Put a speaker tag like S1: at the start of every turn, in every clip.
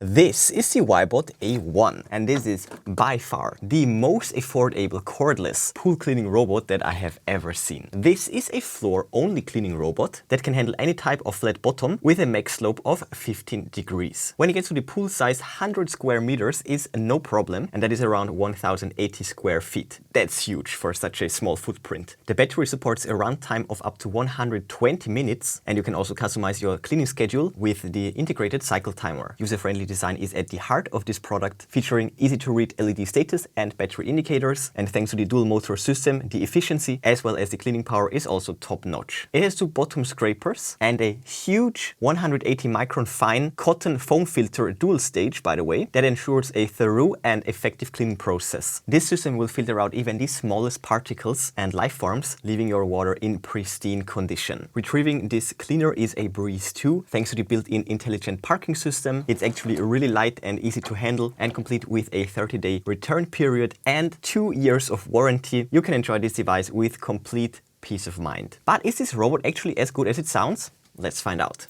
S1: This is the Wybot A1, and this is by far the most affordable cordless pool cleaning robot that I have ever seen. This is a floor-only cleaning robot that can handle any type of flat bottom with a max slope of 15 degrees. When it gets to the pool size, 100 square meters is no problem, and that is around 1080 square feet. That's huge for such a small footprint. The battery supports a runtime of up to 120 minutes, and you can also customize your cleaning schedule with the integrated cycle timer. User-friendly design is at the heart of this product, featuring easy-to-read LED status and battery indicators, and thanks to the dual motor system, the efficiency as well as the cleaning power is also top-notch. It has two bottom scrapers and a huge 180 micron fine cotton foam filter dual stage, by the way, that ensures a thorough and effective cleaning process. This system will filter out even the smallest particles and life forms, leaving your water in pristine condition. Retrieving this cleaner is a breeze too, thanks to the built-in intelligent parking system. It's actually really light and easy to handle, and complete with a 30-day return period and 2 years of warranty. You can enjoy this device with complete peace of mind. But is this robot actually as good as it sounds? Let's find out.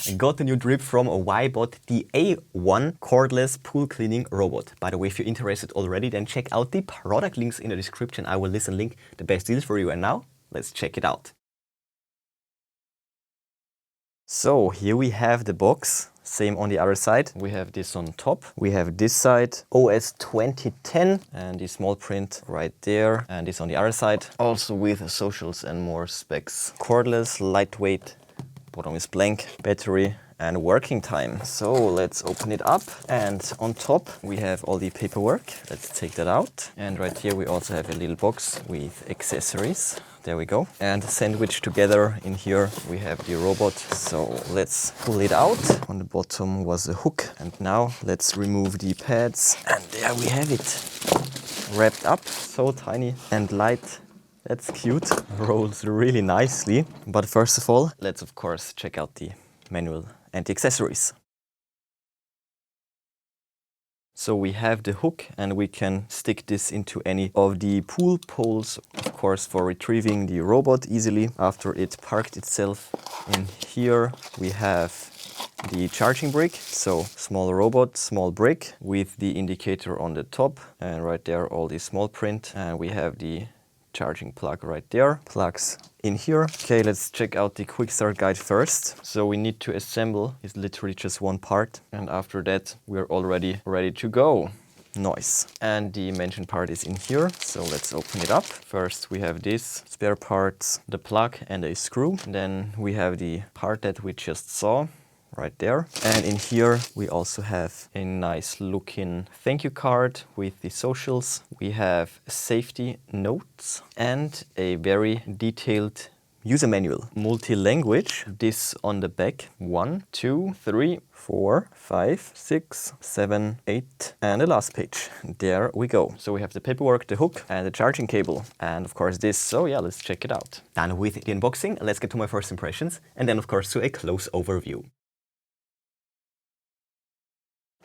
S1: I got the new drip from Wybot, the A1 cordless pool cleaning robot. By the way, if you're interested already, then check out the product links in the description. I will link the best deals for you. And now, let's check it out. So here we have the box. Same on the other side. We have this on top. We have this side, OS 2010, and the small print right there. And this on the other side, also with socials and more specs. Cordless, lightweight, bottom is blank, battery and working time. So let's open it up. And on top we have all the paperwork. Let's take that out. And right here we also have a little box with accessories. There we go. And sandwiched together in here we have the robot. So let's pull it out. On the bottom was a hook. And now let's remove the pads. And there we have it. Wrapped up, so tiny and light. That's cute. Rolls really nicely. But first of all, let's of course check out the manual and the accessories. So we have the hook, and we can stick this into any of the pool poles, of course, for retrieving the robot easily after it parked itself. In here we have the charging brick, so small robot, small brick with the indicator on the top, and right there all the small print, and we have the charging plug right there, plugs in here. Okay, let's check out the quick start guide first. So we need to assemble, it's literally just one part, and after that we're already ready to go. Nice. And the mentioned part is in here, so let's open it up. First we have this, spare parts, the plug and a screw. Then we have the part that we just saw right there. And in here we also have a nice looking thank you card with the socials. We have safety notes and a very detailed user manual. Multi-language, this on the back. 1, 2, 3, 4, 5, 6, 7, 8, and the last page. There we go. So we have the paperwork, the hook, and the charging cable. And of course this, so yeah, let's check it out. Done with the unboxing, let's get to my first impressions, and then of course to a close overview.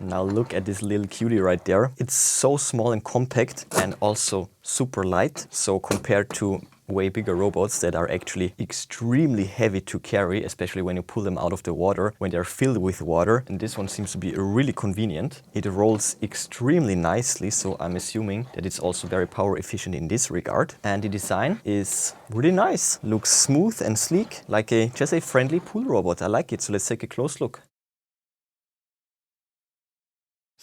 S1: Now look at this little cutie right there. It's so small and compact and also super light. So compared to way bigger robots that are actually extremely heavy to carry, especially when you pull them out of the water, when they're filled with water. And this one seems to be really convenient. It rolls extremely nicely, so I'm assuming that it's also very power efficient in this regard. And the design is really nice. Looks smooth and sleek, like just a friendly pool robot. I like it, so let's take a close look.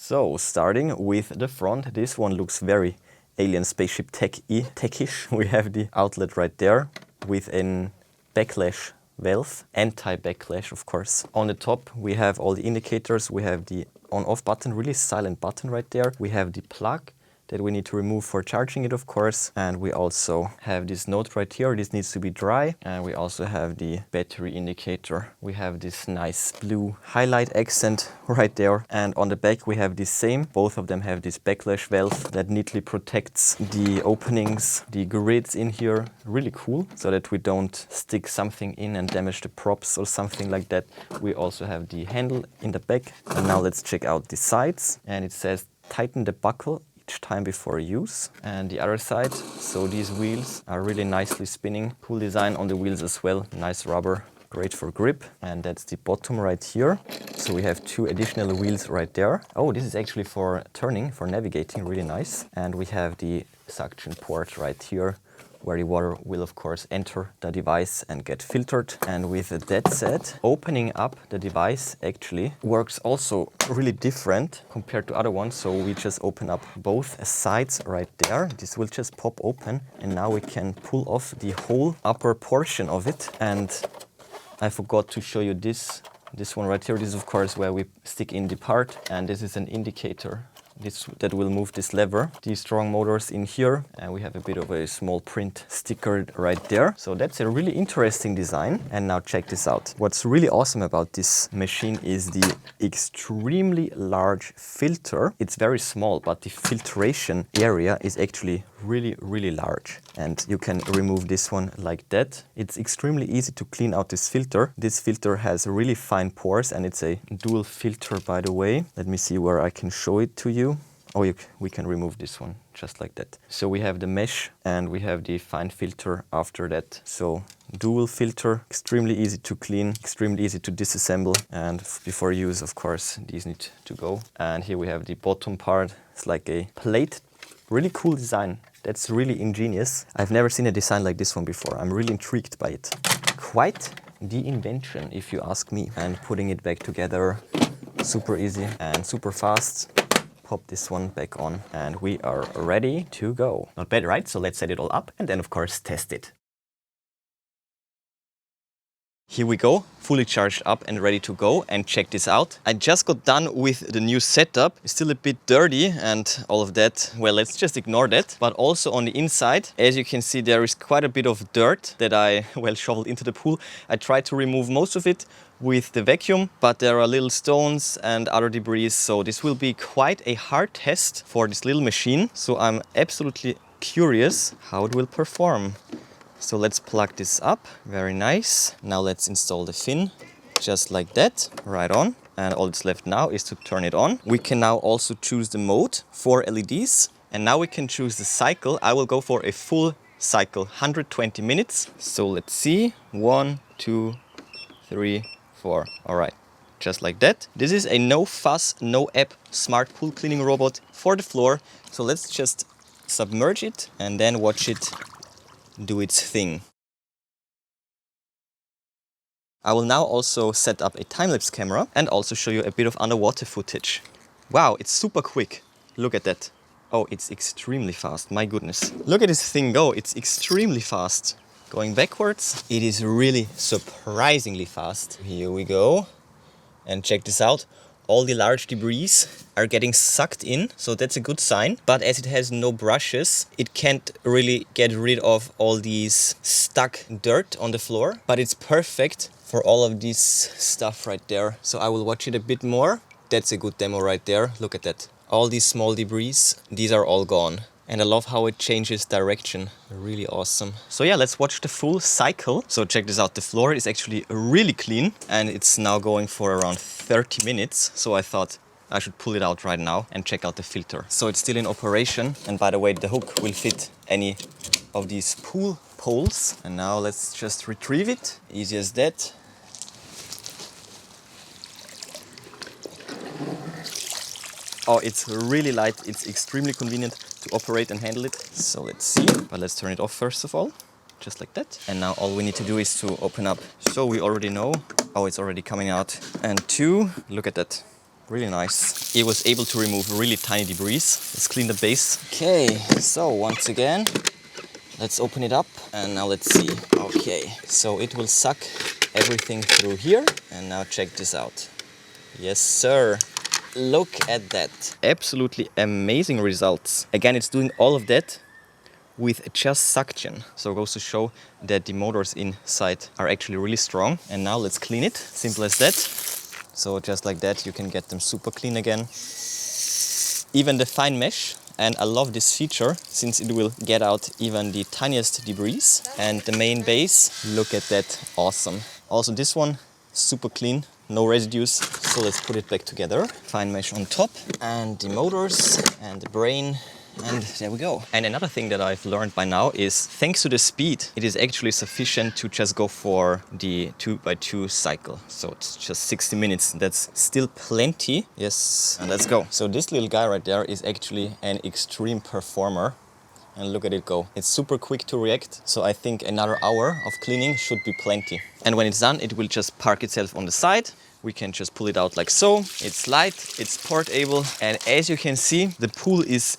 S1: So, starting with the front, this one looks very alien spaceship tech-ish. We have the outlet right there with a backlash valve, anti-backlash of course. On the top we have all the indicators, we have the on-off button, really silent button right there. We have the plug that we need to remove for charging it, of course. And we also have this note right here. This needs to be dry. And we also have the battery indicator. We have this nice blue highlight accent right there. And on the back we have the same. Both of them have this backlash valve that neatly protects the openings, the grids in here. Really cool, so that we don't stick something in and damage the props or something like that. We also have the handle in the back. And now let's check out the sides. And it says tighten the buckle time before use. And the other side, so these wheels are really nicely spinning. Cool design on the wheels as well. Nice rubber great for grip. And that's the bottom right here. So we have 2 additional wheels right there. Oh, this is actually for turning, for navigating, really nice. And we have the suction port right here, where the water will of course enter the device and get filtered. And with that said, opening up the device actually works also really different compared to other ones. So we just open up both sides right there. This will just pop open and now we can pull off the whole upper portion of it. And I forgot to show you this one right here. This is of course where we stick in the part, and this is an indicator that will move this lever. These strong motors in here, and we have a bit of a small print sticker right there. So that's a really interesting design. And now check this out. What's really awesome about this machine is the extremely large filter. It's very small, but the filtration area is actually really large. And you can remove this one like that. It's extremely easy to clean out this filter. This filter has really fine pores, and it's a dual filter, by the way. Let me see where I can show it to you. Oh, we can remove this one just like that. So we have the mesh and we have the fine filter after that. So dual filter, extremely easy to clean, extremely easy to disassemble. And before use, of course, these need to go. And here we have the bottom part. It's like a plate. Really cool design. That's really ingenious. I've never seen a design like this one before. I'm really intrigued by it. Quite the invention, if you ask me. And putting it back together, super easy and super fast. Pop this one back on and we are ready to go. Not bad, right? So let's set it all up and then of course test it. Here we go, fully charged up and ready to go, and check this out. I just got done with the new setup. It's still a bit dirty and all of that. Well, let's just ignore that. But also on the inside, as you can see, there is quite a bit of dirt that I, well, shoveled into the pool. I tried to remove most of it with the vacuum, but there are little stones and other debris. So this will be quite a hard test for this little machine. So I'm absolutely curious how it will perform. So let's plug this up, very nice. Now let's install the fin, just like that, right on. And all that's left now is to turn it on. We can now also choose the mode, 4 LEDs. And now we can choose the cycle. I will go for a full cycle, 120 minutes. So let's see, 1, 2, 3, 4. All right, just like that. This is a no fuss, no app smart pool cleaning robot for the floor. So let's just submerge it and then watch it do its thing. I will now also set up a time-lapse camera and also show you a bit of underwater footage. Wow, it's super quick. Look at that. Oh, it's extremely fast, my goodness. Look at this thing go, it's extremely fast. Going backwards, it is really surprisingly fast. Here we go. And check this out. All the large debris are getting sucked in, so that's a good sign. But as it has no brushes, it can't really get rid of all these stuck dirt on the floor. But it's perfect for all of this stuff right there. So I will watch it a bit more. That's a good demo right there. Look at that. All these small debris, these are all gone. And I love how it changes direction. Really awesome. So yeah, let's watch the full cycle. So check this out. The floor is actually really clean and it's now going for around 30 minutes. So I thought I should pull it out right now and check out the filter. So it's still in operation. And by the way, the hook will fit any of these pool poles. And now let's just retrieve it. Easy as that. Oh, it's really light. It's extremely convenient to operate and handle it. So let's see. But let's turn it off first of all, just like that. And now all we need to do is to open up. So we already know. Oh, it's already coming out. And 2, look at that. Really nice. It was able to remove really tiny debris. Let's clean the base. Okay, so once again, let's open it up. And now let's see. Okay, so it will suck everything through here. And now check this out. Yes, sir. Look at that. Absolutely amazing results. Again, it's doing all of that with just suction. So it goes to show that the motors inside are actually really strong. And now let's clean it. Simple as that. So just like that, you can get them super clean again. Even the fine mesh. And I love this feature since it will get out even the tiniest debris. And the main base, look at that. Awesome. Also this one, super clean. No residues, so let's put it back together. Fine mesh on top, and the motors, and the brain, and there we go. And another thing that I've learned by now is, thanks to the speed, it is actually sufficient to just go for the 2x2 cycle. So it's just 60 minutes. That's still plenty. Yes, and let's go. So this little guy right there is actually an extreme performer. And look at it go. It's super quick to react, so I think another hour of cleaning should be plenty. And when it's done, it will just park itself on the side. We can just pull it out like so. It's light, it's portable, and as you can see, the pool is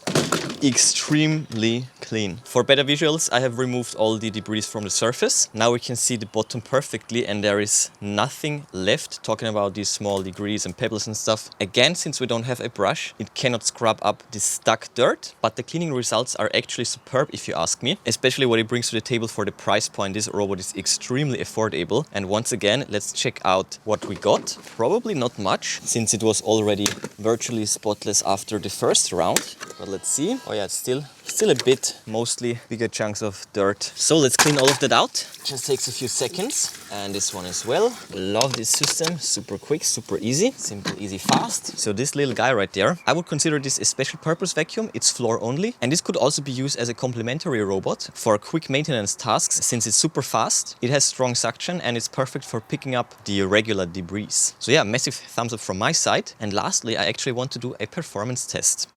S1: extremely clean. For better visuals, I have removed all the debris from the surface. Now we can see the bottom perfectly and there is nothing left, talking about these small debris and pebbles and stuff. Again, since we don't have a brush, it cannot scrub up the stuck dirt, but the cleaning results are actually superb if you ask me, especially what it brings to the table for the price point. This robot is extremely affordable. And once again, let's check out what we got. Probably not much, since it was already virtually spotless after the first round, but let's see. Oh yeah, it's still a bit, mostly bigger chunks of dirt. So let's clean all of that out. Just takes a few seconds. And this one as well. Love this system. Super quick, super easy. Simple, easy, fast. So this little guy right there, I would consider this a special purpose vacuum. It's floor only. And this could also be used as a complementary robot for quick maintenance tasks, since it's super fast. It has strong suction and it's perfect for picking up the regular debris. So yeah, massive thumbs up from my side. And lastly, I actually want to do a performance test.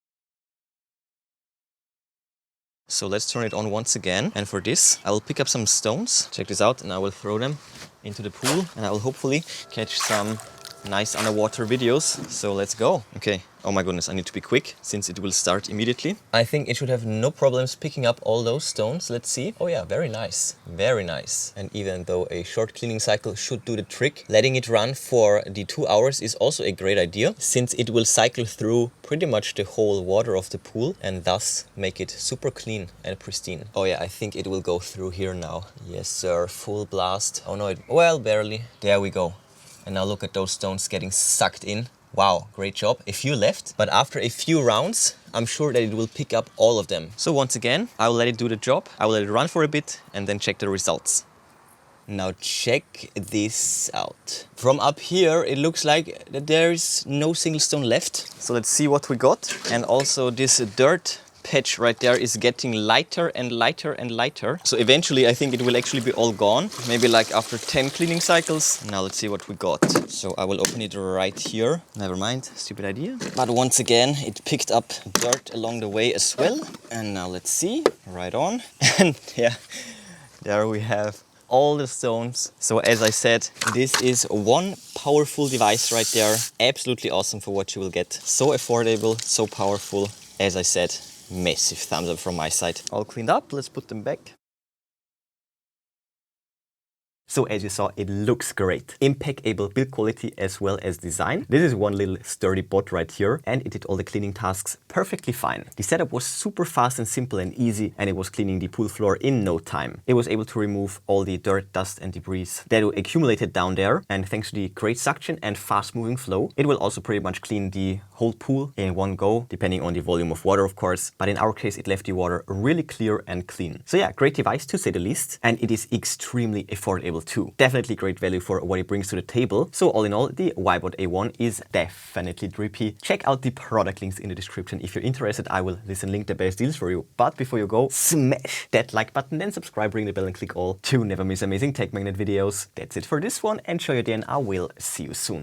S1: So let's turn it on once again. And for this, I will pick up some stones. Check this out. And I will throw them into the pool. And I will hopefully catch some nice underwater videos. So let's go. Okay. Oh my goodness, I need to be quick since it will start immediately. I think it should have no problems picking up all those stones. Let's see. Oh yeah, very nice. Very nice. And even though a short cleaning cycle should do the trick, letting it run for the 2 hours is also a great idea, since it will cycle through pretty much the whole water of the pool and thus make it super clean and pristine. Oh yeah, I think it will go through here now. Yes, sir. Full blast. Oh no, well, barely. There we go. And now look at those stones getting sucked in. Wow, great job. A few left, but after a few rounds, I'm sure that it will pick up all of them. So once again, I will let it do the job. I will let it run for a bit and then check the results. Now check this out. From up here, it looks like that there is no single stone left. So let's see what we got. And also this dirt patch right there is getting lighter and lighter and lighter. So eventually I think it will actually be all gone. Maybe like after 10 cleaning cycles. Now let's see what we got. So I will open it right here. Never mind, stupid idea. But once again, it picked up dirt along the way as well. And now let's see, right on. And yeah, there we have all the stones. So as I said, this is one powerful device right there. Absolutely awesome for what you will get. So affordable, so powerful. As I said, massive thumbs up from my side. All cleaned up, let's put them back. So as you saw, it looks great. Impeccable build quality as well as design. This is one little sturdy bot right here, and it did all the cleaning tasks perfectly fine. The setup was super fast and simple and easy, and it was cleaning the pool floor in no time. It was able to remove all the dirt, dust and debris that accumulated down there, and thanks to the great suction and fast moving flow, it will also pretty much clean the whole pool in one go, depending on the volume of water of course, but in our case it left the water really clear and clean. So yeah, great device to say the least, and it is extremely affordable too. Definitely great value for what it brings to the table. So all in all, the Wybot A1 is definitely drippy. Check out the product links in the description if you're interested. I will link the best deals for you. But before you go, smash that like button, then subscribe, ring the bell and click all to never miss amazing tech magnet videos. That's it for this one. Enjoy your day and I will see you soon.